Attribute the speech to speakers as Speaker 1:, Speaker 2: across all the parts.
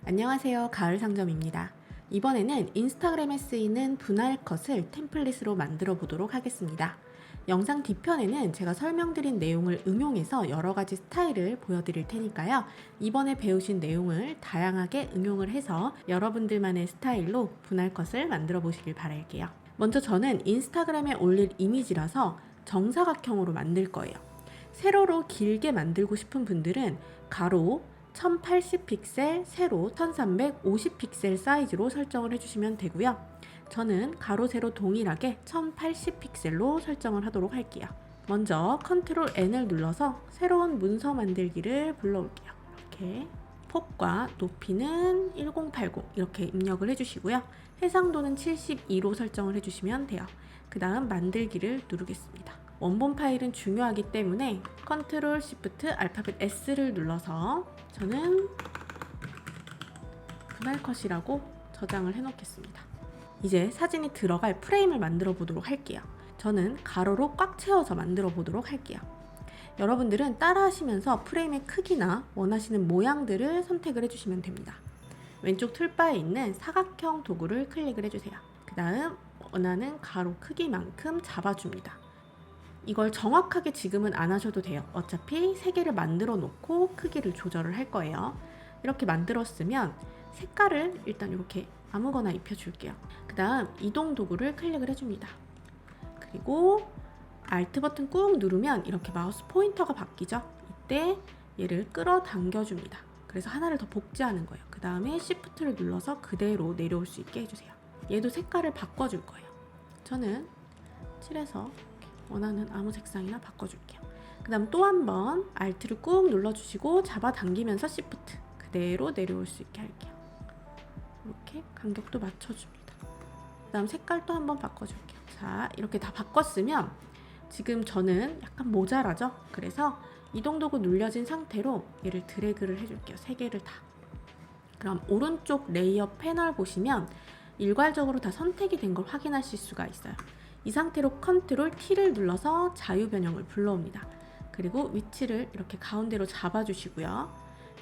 Speaker 1: 안녕하세요. 가을상점입니다. 이번에는 인스타그램에 쓰이는 분할 컷을 템플릿으로 만들어 보도록 하겠습니다. 영상 뒤편에는 제가 설명드린 내용을 응용해서 여러 가지 스타일을 보여드릴 테니까요. 이번에 배우신 내용을 다양하게 응용을 해서 여러분들만의 스타일로 분할 컷을 만들어 보시길 바랄게요. 먼저 저는 인스타그램에 올릴 이미지라서 정사각형으로 만들 거예요. 세로로 길게 만들고 싶은 분들은 가로 1080픽셀, 세로 1350픽셀 사이즈로 설정을 해주시면 되고요. 저는 가로 세로 동일하게 1080픽셀로 설정을 하도록 할게요. 먼저 컨트롤 N을 눌러서 새로운 문서 만들기를 불러올게요. 이렇게 폭과 높이는 1080 이렇게 입력을 해주시고요. 해상도는 72로 설정을 해주시면 돼요. 그 다음 만들기를 누르겠습니다. 원본 파일은 중요하기 때문에 컨트롤 시프트 알파벳 S를 눌러서 저는 분할 컷이라고 저장을 해 놓겠습니다. 이제 사진이 들어갈 프레임을 만들어 보도록 할게요. 저는 가로로 꽉 채워서 만들어 보도록 할게요. 여러분들은 따라 하시면서 프레임의 크기나 원하시는 모양들을 선택을 해주시면 됩니다. 왼쪽 툴바에 있는 사각형 도구를 클릭을 해주세요. 그 다음 원하는 가로 크기만큼 잡아줍니다. 이걸 정확하게 지금은 안 하셔도 돼요. 어차피 3개를 만들어 놓고 크기를 조절을 할 거예요. 이렇게 만들었으면 색깔을 일단 이렇게 아무거나 입혀줄게요. 그 다음 이동 도구를 클릭을 해줍니다. 그리고 Alt 버튼 꾹 누르면 이렇게 마우스 포인터가 바뀌죠. 이때 얘를 끌어당겨 줍니다. 그래서 하나를 더 복제하는 거예요. 그 다음에 Shift를 눌러서 그대로 내려올 수 있게 해주세요. 얘도 색깔을 바꿔줄 거예요. 저는 칠해서 원하는 아무 색상이나 바꿔줄게요. 그 다음 또 한 번 Alt를 꾹 눌러주시고 잡아당기면서 Shift 그대로 내려올 수 있게 할게요. 이렇게 간격도 맞춰줍니다. 그 다음 색깔도 한번 바꿔줄게요. 자, 이렇게 다 바꿨으면 지금 저는 약간 모자라죠? 그래서 이동 도구 눌려진 상태로 얘를 드래그를 해줄게요. 3개를 다. 그럼 오른쪽 레이어 패널 보시면 일괄적으로 다 선택이 된 걸 확인하실 수가 있어요. 이 상태로 컨트롤 T를 눌러서 자유 변형을 불러옵니다. 그리고 위치를 이렇게 가운데로 잡아주시고요.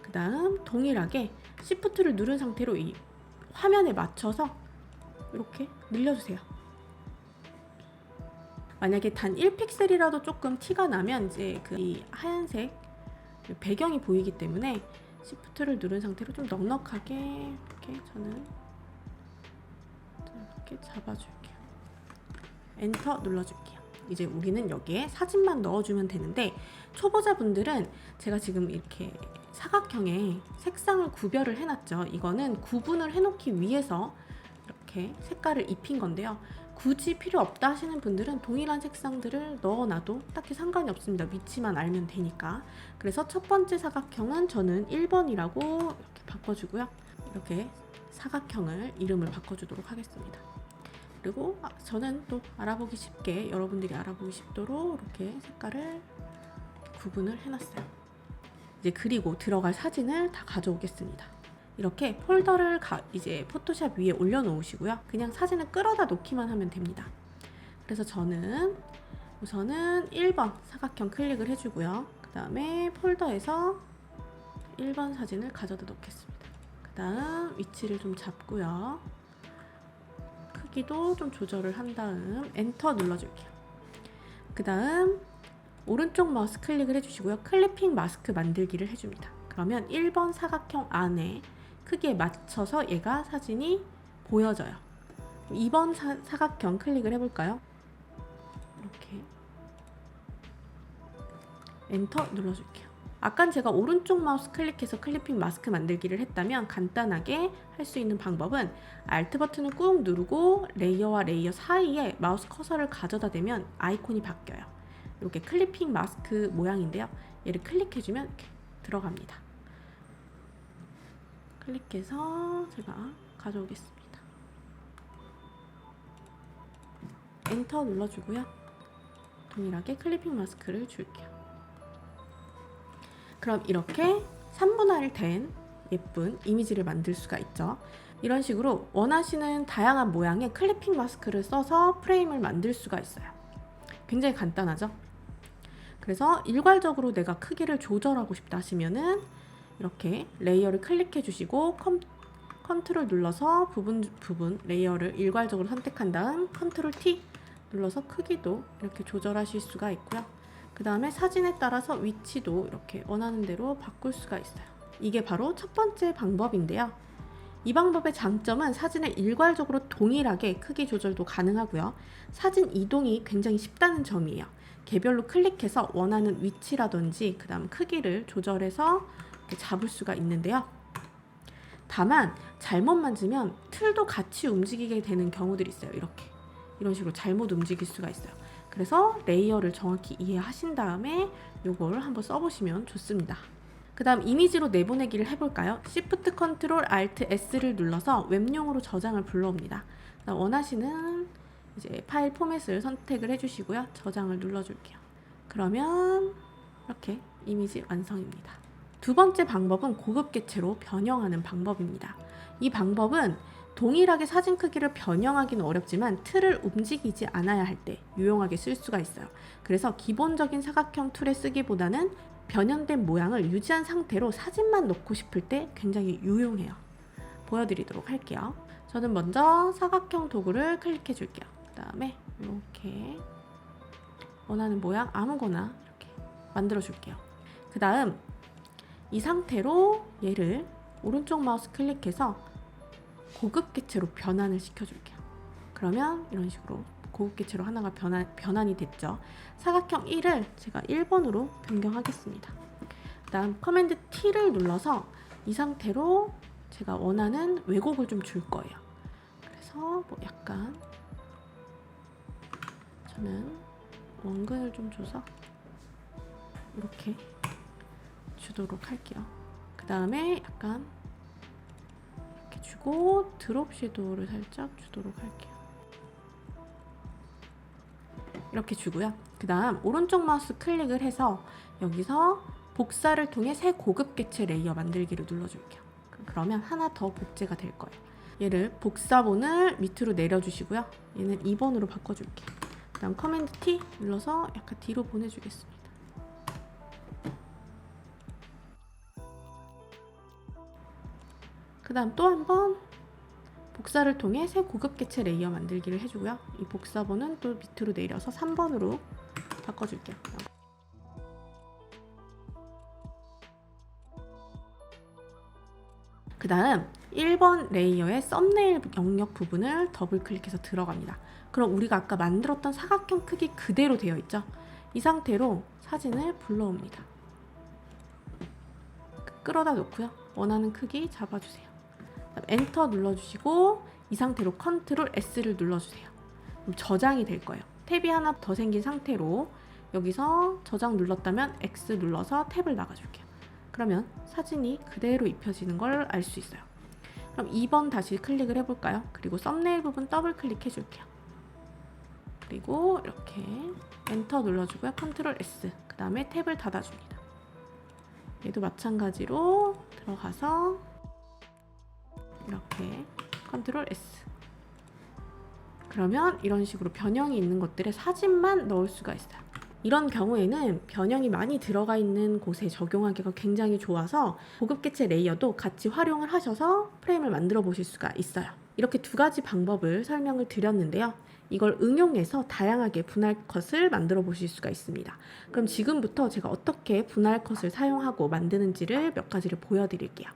Speaker 1: 그 다음 동일하게 Shift를 누른 상태로 이 화면에 맞춰서 이렇게 늘려주세요. 만약에 단 1픽셀이라도 조금 티가 나면 이제 이 하얀색 배경이 보이기 때문에 Shift를 누른 상태로 좀 넉넉하게 이렇게 저는 이렇게 잡아줄게요. 엔터 눌러줄게요. 이제 우리는 여기에 사진만 넣어주면 되는데 초보자분들은 제가 지금 이렇게 사각형에 색상을 구별을 해놨죠. 이거는 구분을 해놓기 위해서 이렇게 색깔을 입힌 건데요. 굳이 필요 없다 하시는 분들은 동일한 색상들을 넣어놔도 딱히 상관이 없습니다. 위치만 알면 되니까. 그래서 첫 번째 사각형은 저는 1번이라고 이렇게 바꿔주고요. 이렇게 사각형을 이름을 바꿔주도록 하겠습니다. 그리고 저는 또 알아보기 쉽게 여러분들이 알아보기 쉽도록 이렇게 색깔을 구분을 해놨어요. 이제 그리고 들어갈 사진을 다 가져오겠습니다. 이렇게 폴더를 이제 포토샵 위에 올려놓으시고요. 그냥 사진을 끌어다 놓기만 하면 됩니다. 그래서 저는 우선은 1번 사각형 클릭을 해주고요. 그 다음에 폴더에서 1번 사진을 가져다 놓겠습니다. 그 다음 위치를 좀 잡고요. 크기도 좀 조절을 한 다음 엔터 눌러줄게요. 그 다음 오른쪽 마우스 클릭을 해주시고요. 클리핑 마스크 만들기를 해줍니다. 그러면 1번 사각형 안에 크기에 맞춰서 얘가 사진이 보여져요. 2번 사각형 클릭을 해볼까요? 이렇게 엔터 눌러줄게요. 아까 제가 오른쪽 마우스 클릭해서 클리핑 마스크 만들기를 했다면 간단하게 할 수 있는 방법은 Alt 버튼을 꾹 누르고 레이어와 레이어 사이에 마우스 커서를 가져다 대면 아이콘이 바뀌어요. 이렇게 클리핑 마스크 모양인데요. 얘를 클릭해주면 이렇게 들어갑니다. 클릭해서 제가 가져오겠습니다. 엔터 눌러주고요. 동일하게 클리핑 마스크를 줄게요. 그럼 이렇게 3분할 된 예쁜 이미지를 만들 수가 있죠. 이런 식으로 원하시는 다양한 모양의 클리핑 마스크를 써서 프레임을 만들 수가 있어요. 굉장히 간단하죠? 그래서 일괄적으로 내가 크기를 조절하고 싶다 하시면은 이렇게 레이어를 클릭해 주시고 컨트롤 눌러서 부분 레이어를 일괄적으로 선택한 다음 컨트롤 T 눌러서 크기도 이렇게 조절하실 수가 있고요. 그 다음에 사진에 따라서 위치도 이렇게 원하는 대로 바꿀 수가 있어요. 이게 바로 첫 번째 방법인데요. 이 방법의 장점은 사진을 일괄적으로 동일하게 크기 조절도 가능하고요. 사진 이동이 굉장히 쉽다는 점이에요. 개별로 클릭해서 원하는 위치라든지 그 다음 크기를 조절해서 이렇게 잡을 수가 있는데요. 다만 잘못 만지면 틀도 같이 움직이게 되는 경우들이 있어요. 이런 식으로 잘못 움직일 수가 있어요. 그래서 레이어를 정확히 이해하신 다음에 이걸 한번 써보시면 좋습니다. 그 다음 이미지로 내보내기를 해볼까요? Shift Ctrl Alt S를 눌러서 웹용으로 저장을 불러옵니다. 원하시는 이제 파일 포맷을 선택을 해주시고요. 저장을 눌러줄게요. 그러면 이렇게 이미지 완성입니다. 두 번째 방법은 고급 객체로 변형하는 방법입니다. 이 방법은 동일하게 사진 크기를 변형하기는 어렵지만 틀을 움직이지 않아야 할 때 유용하게 쓸 수가 있어요. 그래서 기본적인 사각형 툴에 쓰기보다는 변형된 모양을 유지한 상태로 사진만 넣고 싶을 때 굉장히 유용해요. 보여드리도록 할게요. 저는 먼저 사각형 도구를 클릭해 줄게요. 그 다음에 이렇게 원하는 모양 아무거나 이렇게 만들어 줄게요. 그 다음 이 상태로 얘를 오른쪽 마우스 클릭해서 고급 객체로 변환을 시켜줄게요. 그러면 이런 식으로 고급 객체로 하나가 변환이 됐죠. 사각형 1을 제가 1번으로 변경하겠습니다. 그 다음 커맨드 T를 눌러서 이 상태로 제가 원하는 왜곡을 좀 줄 거예요. 그래서 뭐 약간 저는 원근을 좀 줘서 이렇게 주도록 할게요. 그 다음에 약간 이렇게 주고 드롭 섀도우를 살짝 주도록 할게요. 이렇게 주고요. 그 다음 오른쪽 마우스 클릭을 해서 여기서 복사를 통해 새 고급 객체 레이어 만들기를 눌러줄게요. 그러면 하나 더 복제가 될 거예요. 얘를 복사본을 밑으로 내려주시고요. 얘는 2번으로 바꿔줄게요. 그 다음 커맨드 T 눌러서 약간 뒤로 보내주겠습니다. 그 다음 또 한 번 복사를 통해 새 고급 객체 레이어 만들기를 해주고요. 이 복사본은 또 밑으로 내려서 3번으로 바꿔줄게요. 그 다음 1번 레이어의 썸네일 영역 부분을 더블 클릭해서 들어갑니다. 그럼 우리가 아까 만들었던 사각형 크기 그대로 되어 있죠. 이 상태로 사진을 불러옵니다. 끌어다 놓고요. 원하는 크기 잡아주세요. 엔터 눌러주시고 이 상태로 컨트롤 S를 눌러주세요. 그럼 저장이 될 거예요. 탭이 하나 더 생긴 상태로 여기서 저장 눌렀다면 X 눌러서 탭을 나가줄게요. 그러면 사진이 그대로 입혀지는 걸 알 수 있어요. 그럼 2번 다시 클릭을 해볼까요? 그리고 썸네일 부분 더블 클릭해 줄게요. 그리고 이렇게 엔터 눌러주고요. 컨트롤 S 그 다음에 탭을 닫아줍니다. 얘도 마찬가지로 들어가서 이렇게 컨트롤 S 그러면 이런 식으로 변형이 있는 것들에 사진만 넣을 수가 있어요. 이런 경우에는 변형이 많이 들어가 있는 곳에 적용하기가 굉장히 좋아서 고급 객체 레이어도 같이 활용을 하셔서 프레임을 만들어 보실 수가 있어요. 이렇게 두 가지 방법을 설명을 드렸는데요. 이걸 응용해서 다양하게 분할 컷을 만들어 보실 수가 있습니다. 그럼 지금부터 제가 어떻게 분할 컷을 사용하고 만드는지를 몇 가지를 보여드릴게요.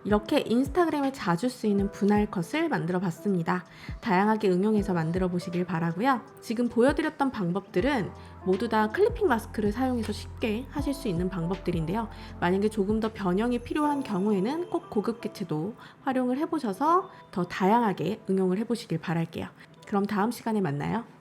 Speaker 1: 이렇게 인스타그램에 자주 쓰이는 분할 컷을 만들어 봤습니다. 다양하게 응용해서 만들어 보시길 바라고요. 지금 보여드렸던 방법들은 모두 다 클리핑 마스크를 사용해서 쉽게 하실 수 있는 방법들인데요. 만약에 조금 더 변형이 필요한 경우에는 꼭 고급 개체도 활용을 해보셔서 더 다양하게 응용을 해보시길 바랄게요. 그럼 다음 시간에 만나요.